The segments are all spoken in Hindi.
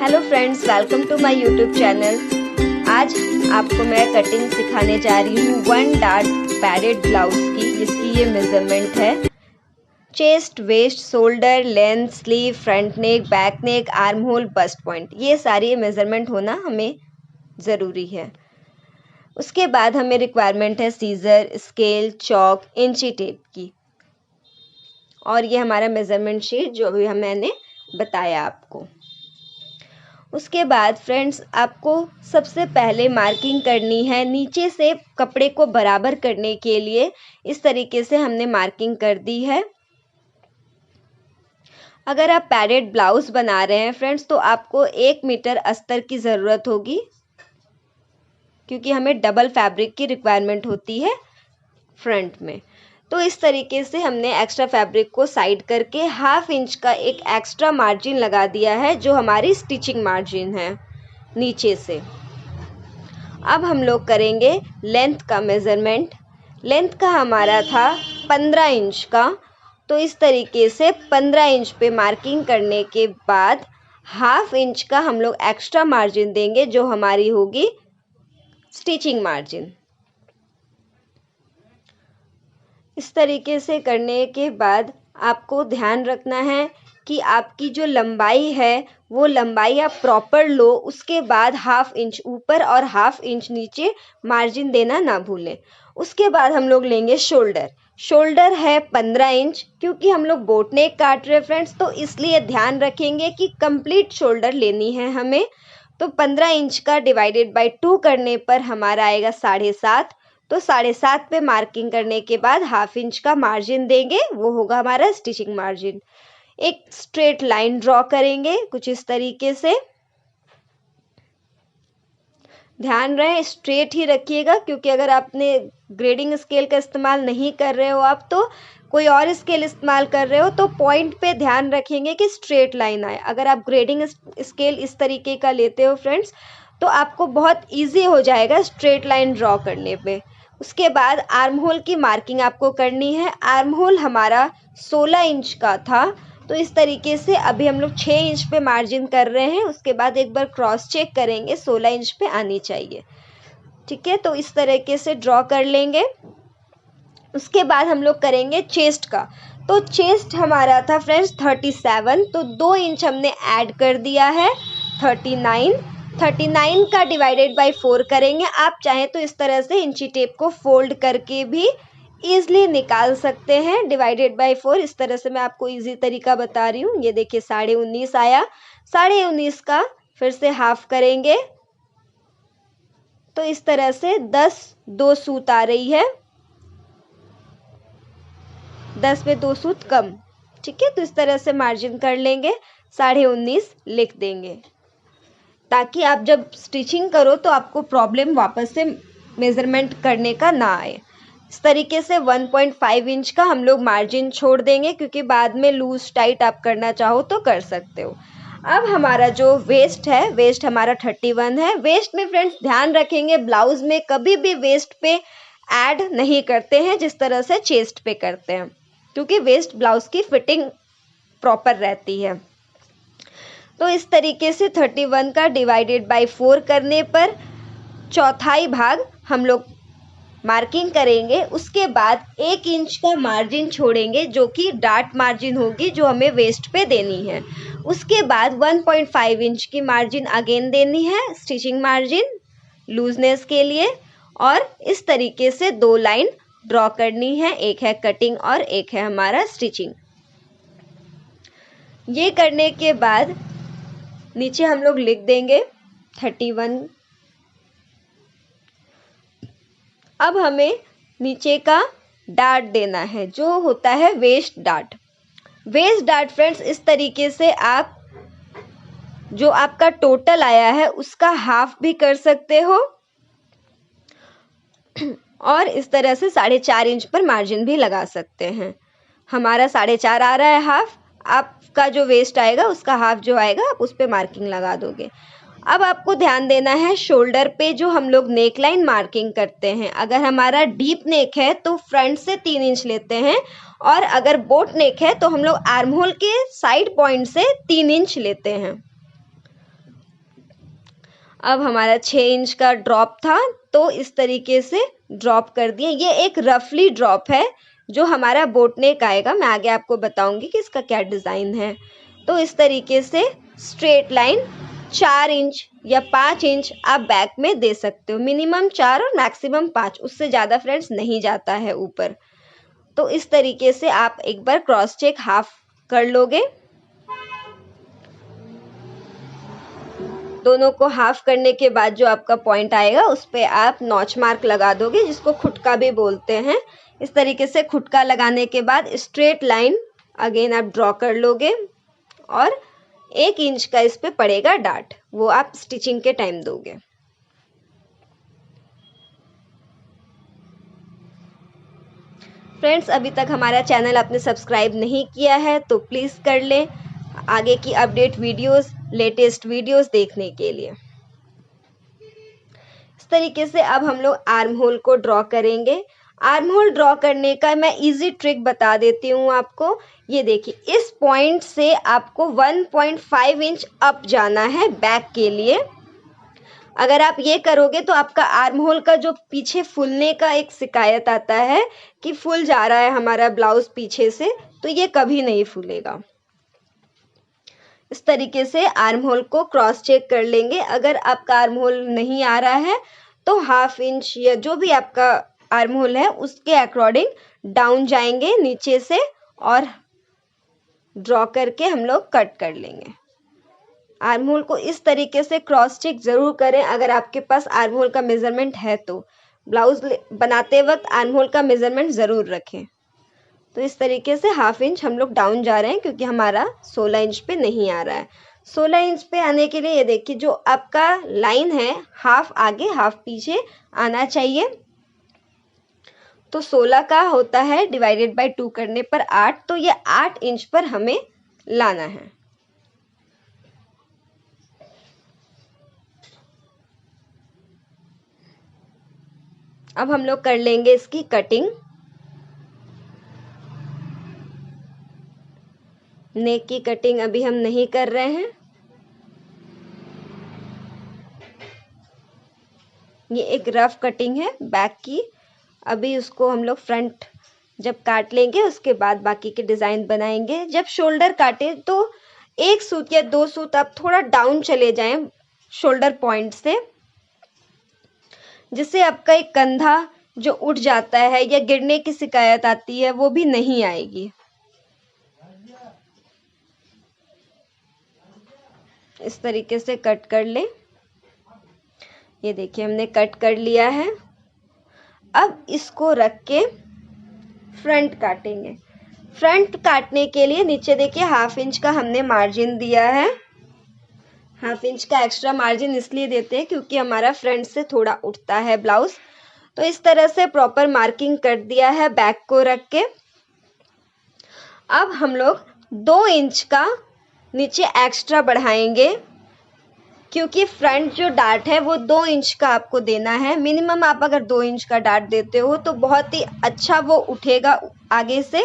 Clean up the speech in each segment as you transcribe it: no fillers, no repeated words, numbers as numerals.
Hello friends, welcome to my YouTube channel. आज आपको मैं कटिंग सिखाने जा रही हूँ 1 डार्ट पैडेड ब्लाउज की, जिसकी ये मेजरमेंट है। Chest, waist, shoulder, length, sleeve, front neck, back neck, arm hole, bust point, ये सारी मेजरमेंट होना हमें ज़रूरी है। उसके बाद हमें रिक्वायरमेंट है सीज़र, स्केल, चॉक, इंची टेप की, और ये हमारा मेजरमेंट शीट जो भी मैंने बताया आपको। उसके बाद फ्रेंड्स, आपको सबसे पहले मार्किंग करनी है। नीचे से कपड़े को बराबर करने के लिए इस तरीके से हमने मार्किंग कर दी है। अगर आप पैडेड ब्लाउज बना रहे हैं फ्रेंड्स, तो आपको 1 मीटर अस्तर की ज़रूरत होगी, क्योंकि हमें डबल फैब्रिक की रिक्वायरमेंट होती है फ्रंट में। तो इस तरीके से हमने एक्स्ट्रा फैब्रिक को साइड करके 1/2 इंच का एक एक्स्ट्रा मार्जिन लगा दिया है, जो हमारी स्टिचिंग मार्जिन है नीचे से। अब हम लोग करेंगे लेंथ का मेज़रमेंट। लेंथ का हमारा था 15 इंच का, तो इस तरीके से 15 इंच पे मार्किंग करने के बाद 1/2 इंच का हम लोग एक्स्ट्रा मार्जिन देंगे, जो हमारी होगी स्टिचिंग मार्जिन। इस तरीके से करने के बाद आपको ध्यान रखना है कि आपकी जो लंबाई है वो लंबाई आप प्रॉपर लो। उसके बाद 1/2 इंच ऊपर और 1/2 इंच नीचे मार्जिन देना ना भूलें। उसके बाद हम लोग लेंगे शोल्डर। शोल्डर है 15 इंच, क्योंकि हम लोग बोट नेक काट रहे हैं फ्रेंड्स, तो इसलिए ध्यान रखेंगे कि कंप्लीट शोल्डर लेनी है हमें। तो 15 इंच का डिवाइडेड बाय 2 करने पर हमारा आएगा 7.5। तो 7.5 पे मार्किंग करने के बाद 1/2 इंच का मार्जिन देंगे, वो होगा हमारा स्टिचिंग मार्जिन। एक स्ट्रेट लाइन ड्रॉ करेंगे कुछ इस तरीके से। ध्यान रहे स्ट्रेट ही रखिएगा, क्योंकि अगर आपने ग्रेडिंग स्केल का इस्तेमाल नहीं कर रहे हो आप, तो कोई और स्केल इस्तेमाल कर रहे हो, तो पॉइंट पे ध्यान रखेंगे कि स्ट्रेट लाइन आए। अगर आप ग्रेडिंग स्केल इस तरीके का लेते हो फ्रेंड्स, तो आपको बहुत ईजी हो जाएगा स्ट्रेट लाइन ड्रॉ करने पे। उसके बाद आर्म होल की मार्किंग आपको करनी है। आर्म होल हमारा 16 इंच का था, तो इस तरीके से अभी हम लोग 6 इंच पे मार्जिन कर रहे हैं। उसके बाद एक बार क्रॉस चेक करेंगे, 16 इंच पे आनी चाहिए। ठीक है, तो इस तरीके से ड्रॉ कर लेंगे। उसके बाद हम लोग करेंगे चेस्ट का। तो चेस्ट हमारा था फ्रेंड्स 37, तो 2 इंच हमने ऐड कर दिया है 39 का डिवाइडेड बाय 4 करेंगे। आप चाहें तो इस तरह से इंची टेप को फोल्ड करके भी ईजिली निकाल सकते हैं डिवाइडेड बाय 4। इस तरह से मैं आपको इजी तरीका बता रही हूँ। ये देखिए 19.5 आया। 19.5 का फिर से हाफ करेंगे, तो इस तरह से 2 सूत आ रही है। 10 में 2 सूत कम। ठीक है, तो इस तरह से मार्जिन कर लेंगे, 19.5 लिख देंगे, ताकि आप जब स्टिचिंग करो तो आपको प्रॉब्लम वापस से मेज़रमेंट करने का ना आए। इस तरीके से 1.5 इंच का हम लोग मार्जिन छोड़ देंगे, क्योंकि बाद में लूज टाइट आप करना चाहो तो कर सकते हो। अब हमारा जो वेस्ट है, वेस्ट हमारा 31 है। वेस्ट में फ्रेंड्स ध्यान रखेंगे, ब्लाउज में कभी भी वेस्ट पे ऐड नहीं करते हैं जिस तरह से चेस्ट पे करते हैं, क्योंकि वेस्ट ब्लाउज की फिटिंग प्रॉपर रहती है। तो इस तरीके से 31 का डिवाइडेड बाय 4 करने पर 1/4 भाग हम लोग मार्किंग करेंगे। उसके बाद 1 इंच का मार्जिन छोड़ेंगे, जो कि डार्ट मार्जिन होगी, जो हमें वेस्ट पे देनी है। उसके बाद 1.5 इंच की मार्जिन अगेन देनी है, स्टिचिंग मार्जिन लूजनेस के लिए। और इस तरीके से 2 लाइन ड्रॉ करनी है, एक है कटिंग और एक है हमारा स्टिचिंग। ये करने के बाद नीचे हम लोग लिख देंगे 31। अब हमें नीचे का डार्ट देना है, जो होता है waist dart. Waist dart friends इस तरीके से आप जो आपका टोटल आया है उसका हाफ भी कर सकते हो, और इस तरह से 4.5 इंच पर मार्जिन भी लगा सकते हैं। हमारा 4.5 आ रहा है हाफ। आपका जो वेस्ट आएगा उसका हाफ जो आएगा आप उस पर मार्किंग लगा दोगे। अब आपको ध्यान देना है शोल्डर पे, जो हम लोग नेक लाइन मार्किंग करते हैं। अगर हमारा डीप नेक है तो फ्रंट से 3 इंच लेते हैं, और अगर बोट नेक है तो हम लोग आर्म होल के साइड पॉइंट से 3 इंच लेते हैं। अब हमारा 6 इंच का ड्रॉप था तो इस तरीके से ड्रॉप कर दिए। ये एक रफली ड्रॉप है जो हमारा बोट नेक आएगा। मैं आगे आपको बताऊंगी कि इसका क्या डिज़ाइन है। तो इस तरीके से स्ट्रेट लाइन 4 इंच या 5 इंच आप बैक में दे सकते हो। मिनिमम 4 और मैक्सिमम 5, उससे ज़्यादा फ्रेंड्स नहीं जाता है ऊपर। तो इस तरीके से आप एक बार क्रॉस चेक हाफ कर लोगे। दोनों को हाफ करने के बाद जो आपका पॉइंट आएगा उस पे आप नॉच मार्क लगा दोगे, जिसको खुटका भी बोलते हैं। इस तरीके से खुटका लगाने के बाद स्ट्रेट लाइन अगेन आप ड्रॉ कर लोगे और 1 इंच का इस पे पड़ेगा डार्ट, वो आप स्टिचिंग के टाइम दोगे। फ्रेंड्स, अभी तक हमारा चैनल आपने सब्सक्राइब नहीं किया है तो प्लीज़ कर लें आगे की अपडेट वीडियोस, लेटेस्ट वीडियोस देखने के लिए। इस तरीके से अब हम लोग आर्म होल को ड्रॉ करेंगे। आर्म होल ड्रॉ करने का मैं इजी ट्रिक बता देती हूँ आपको। ये देखिए, इस पॉइंट से आपको 1.5 इंच अप जाना है बैक के लिए। अगर आप ये करोगे तो आपका आर्म होल का जो पीछे फूलने का एक शिकायत आता है कि फूल जा रहा है हमारा ब्लाउज पीछे से, तो ये कभी नहीं फूलेगा। इस तरीके से आर्म होल को क्रॉस चेक कर लेंगे। अगर आपका आर्म होल नहीं आ रहा है तो 1/2 इंच या जो भी आपका आर्म होल है उसके अकॉर्डिंग डाउन जाएंगे नीचे से और ड्रॉ करके हम लोग कट कर लेंगे। आर्म होल को इस तरीके से क्रॉस चेक जरूर करें अगर आपके पास आर्म होल का मेजरमेंट है तो। ब्लाउज बनाते वक्त आर्म होल का मेजरमेंट जरूर रखें। तो इस तरीके से 1/2 इंच हम लोग डाउन जा रहे हैं क्योंकि हमारा 16 इंच पे नहीं आ रहा है। 16 इंच पे आने के लिए ये देखिए, जो आपका लाइन है हाफ आगे हाफ पीछे आना चाहिए। तो 16 का होता है डिवाइडेड बाय 2 करने पर 8, तो ये 8 इंच पर हमें लाना है। अब हम लोग कर लेंगे इसकी कटिंग। नेक की कटिंग अभी हम नहीं कर रहे हैं। ये एक रफ कटिंग है बैक की। अभी उसको हम लोग फ्रंट जब काट लेंगे उसके बाद बाकी के डिज़ाइन बनाएंगे। जब शोल्डर काटे तो 1 सूत या 2 सूत आप थोड़ा डाउन चले जाएं शोल्डर पॉइंट से, जिससे आपका एक कंधा जो उठ जाता है या गिरने की शिकायत आती है वो भी नहीं आएगी। इस तरीके से कट कर ले। ये देखिए, हमने कट कर लिया है। अब इसको रख के फ्रंट काटेंगे। फ्रंट काटने के लिए नीचे देखिए 1/2 इंच का हमने मार्जिन दिया है। 1/2 इंच का एक्स्ट्रा मार्जिन इसलिए देते हैं क्योंकि हमारा फ्रंट से थोड़ा उठता है ब्लाउज। तो इस तरह से प्रॉपर मार्किंग कर दिया है बैक को रख के। अब हम लोग 2 इंच का नीचे एक्स्ट्रा बढ़ाएंगे क्योंकि फ्रंट जो डार्ट है वो 2 इंच का आपको देना है। मिनिमम आप अगर 2 इंच का डार्ट देते हो तो बहुत ही अच्छा वो उठेगा आगे से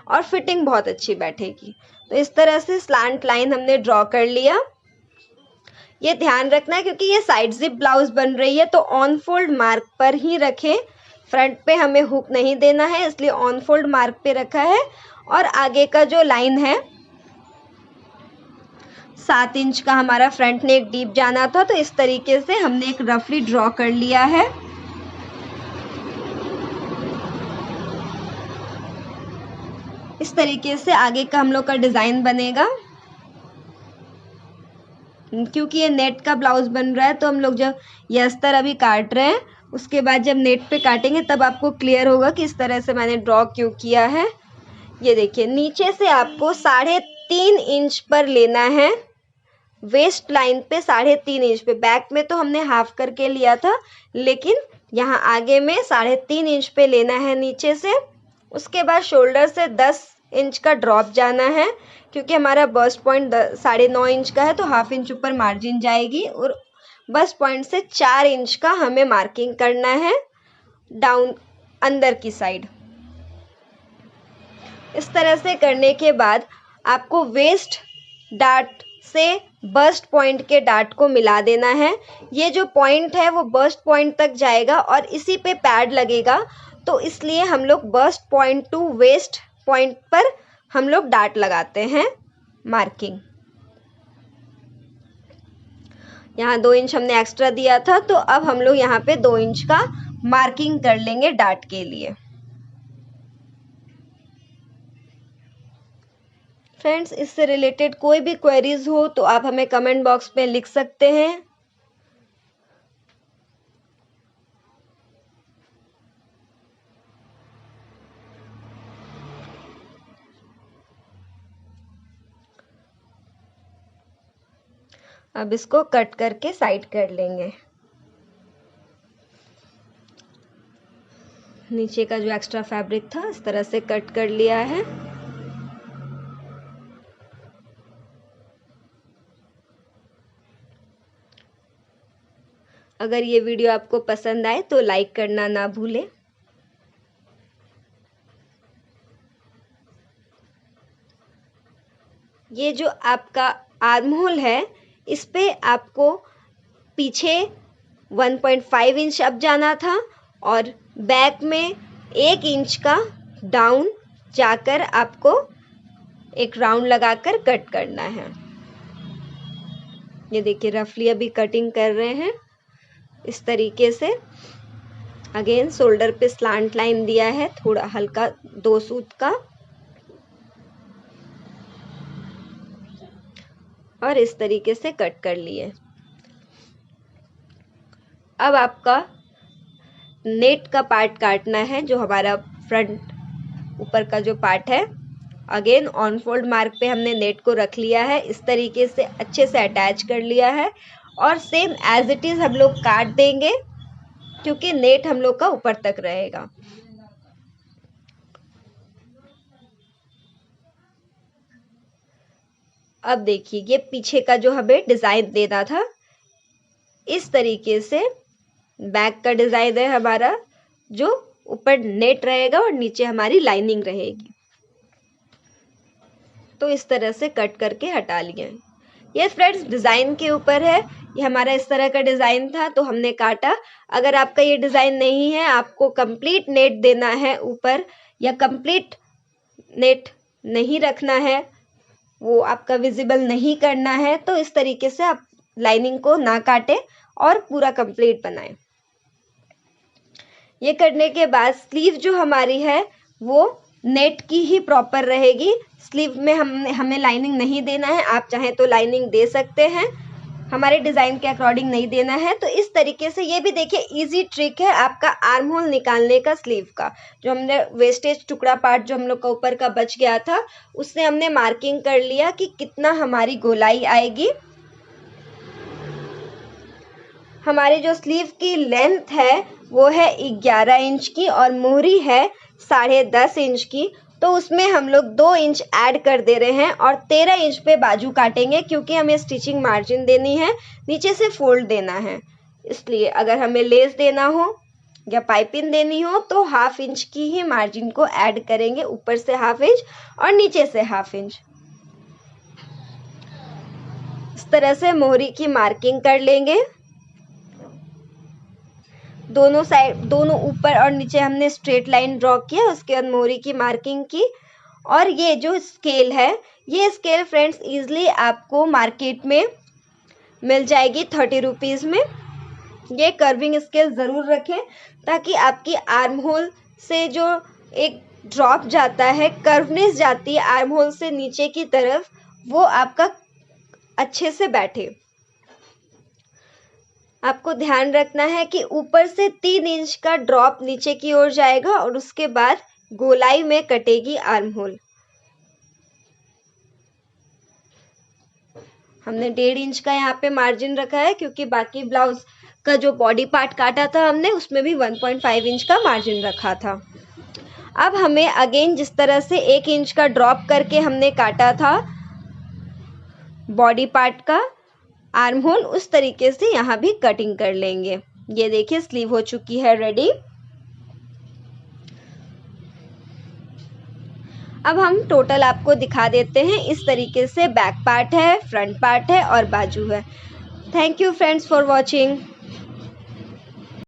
और फिटिंग बहुत अच्छी बैठेगी। तो इस तरह से स्लांट लाइन हमने ड्रॉ कर लिया। ये ध्यान रखना है क्योंकि ये साइड जिप ब्लाउज बन रही है तो ऑन फोल्ड मार्क पर ही रखें। फ्रंट पे हमें हुक नहीं देना है, इसलिए ऑन फोल्ड मार्क पे रखा है। और आगे का जो लाइन है 7 इंच का हमारा फ्रंट नेक डीप जाना था, तो इस तरीके से हमने एक रफली ड्रॉ कर लिया है। इस तरीके से आगे का हम लोग का डिजाइन बनेगा। क्योंकि ये नेट का ब्लाउज बन रहा है तो हम लोग जब ये अस्तर अभी काट रहे हैं उसके बाद जब नेट पे काटेंगे तब आपको क्लियर होगा कि इस तरह से मैंने ड्रॉ क्यों किया है। ये देखिए, नीचे से आपको 3.5 इंच पर लेना है, वेस्ट लाइन पे 3.5 इंच पे। बैक में तो हमने हाफ करके लिया था, लेकिन यहाँ आगे में 3.5 इंच पे लेना है नीचे से। उसके बाद शोल्डर से 10 इंच का ड्रॉप जाना है क्योंकि हमारा बस्ट पॉइंट 9.5 इंच का है, तो 1/2 इंच ऊपर मार्जिन जाएगी। और बस्ट पॉइंट से 4 इंच का हमें मार्किंग करना है डाउन अंदर की साइड। इस तरह से करने के बाद आपको वेस्ट डार्ट से बस्ट पॉइंट के डार्ट को मिला देना है। ये जो पॉइंट है वो बस्ट पॉइंट तक जाएगा और इसी पे पैड लगेगा, तो इसलिए हम लोग bust point to waist point पर हम लोग डार्ट लगाते हैं मार्किंग। यहाँ 2 इंच हमने एक्स्ट्रा दिया था, तो अब हम लोग यहाँ पे 2 इंच का मार्किंग कर लेंगे डार्ट के लिए। फ्रेंड्स, इससे रिलेटेड कोई भी क्वेरीज हो तो आप हमें कमेंट बॉक्स में लिख सकते हैं। अब इसको कट करके साइड कर लेंगे। नीचे का जो एक्स्ट्रा फैब्रिक था इस तरह से कट कर लिया है। अगर ये वीडियो आपको पसंद आए तो लाइक करना ना भूलें। ये जो आपका आर्म होल है, इस पे आपको पीछे 1.5 इंच अप जाना था और बैक में 1 इंच का डाउन जाकर आपको एक राउंड लगाकर कट करना है। ये देखिए, रफली अभी कटिंग कर रहे हैं इस तरीके से। अगेन शोल्डर पे स्लांट लाइन दिया है, थोड़ा हल्का 2 सूत का, और इस तरीके से कट कर लिए। अब आपका नेट का पार्ट काटना है, जो हमारा फ्रंट ऊपर का जो पार्ट है। अगेन ऑन फोल्ड मार्क पे हमने नेट को रख लिया है, इस तरीके से अच्छे से अटैच कर लिया है और सेम एज इट इज हम लोग काट देंगे, क्योंकि नेट हम लोग का ऊपर तक रहेगा। अब देखिए, ये पीछे का जो हमें डिजाइन देना था, इस तरीके से बैक का डिजाइन है हमारा, जो ऊपर नेट रहेगा और नीचे हमारी लाइनिंग रहेगी। तो इस तरह से कट करके हटा लिया। ये फ्रेंड्स डिजाइन के ऊपर है। ये हमारा इस तरह का डिजाइन था तो हमने काटा। अगर आपका ये डिजाइन नहीं है, आपको कंप्लीट नेट देना है ऊपर, या कंप्लीट नेट नहीं रखना है, वो आपका विजिबल नहीं करना है, तो इस तरीके से आप लाइनिंग को ना काटें और पूरा कंप्लीट बनाएं। ये करने के बाद स्लीव जो हमारी है वो नेट की ही प्रॉपर रहेगी। स्लीव में हमें लाइनिंग नहीं देना है। आप चाहें तो लाइनिंग दे सकते हैं, हमारे डिजाइन के अकॉर्डिंग नहीं देना है। तो इस तरीके से ये भी देखिए इजी ट्रिक है आपका आर्म होल निकालने का स्लीव का। जो हमने वेस्टेज टुकड़ा पार्ट जो हम लोग का ऊपर का बच गया था, उससे हमने मार्किंग कर लिया कि कितना हमारी गोलाई आएगी। हमारी जो स्लीव की लेंथ है वो है 11 इंच की और मोहरी है 10.5 इंच की। तो उसमें हम लोग 2 इंच ऐड कर दे रहे हैं और 13 इंच पे बाजू काटेंगे, क्योंकि हमें स्टिचिंग मार्जिन देनी है, नीचे से फोल्ड देना है। इसलिए अगर हमें लेस देना हो या पाइपिंग देनी हो तो 1/2 इंच की ही मार्जिन को ऐड करेंगे, ऊपर से 1/2 इंच और नीचे से 1/2 इंच। इस तरह से मोहरी की मार्किंग कर लेंगे। दोनों साइड, दोनों ऊपर और नीचे हमने स्ट्रेट लाइन ड्रॉ किया, उसके बाद मोहरी की मार्किंग की। और ये जो स्केल है, ये स्केल फ्रेंड्स इजीली आपको मार्केट में मिल जाएगी 30 रुपीज़ में। ये कर्विंग स्केल ज़रूर रखें, ताकि आपकी आर्म होल से जो एक ड्रॉप जाता है, कर्वनेस जाती है आर्म होल से नीचे की तरफ, वो आपका अच्छे से बैठे। आपको ध्यान रखना है कि ऊपर से 3 इंच का ड्रॉप नीचे की ओर जाएगा और उसके बाद गोलाई में कटेगी आर्म होल। हमने 1.5 इंच का यहाँ पे मार्जिन रखा है, क्योंकि बाकी ब्लाउज का जो बॉडी पार्ट काटा था हमने, उसमें भी 1.5 इंच का मार्जिन रखा था। अब हमें अगेन जिस तरह से 1 इंच का ड्रॉप करके हमने काटा था बॉडी पार्ट का आर्म होल, उस तरीके से यहाँ भी कटिंग कर लेंगे। ये देखिए स्लीव हो चुकी है रेडी। अब हम टोटल आपको दिखा देते हैं। इस तरीके से बैक पार्ट है, फ्रंट पार्ट है और बाजू है। Thank you friends for watching.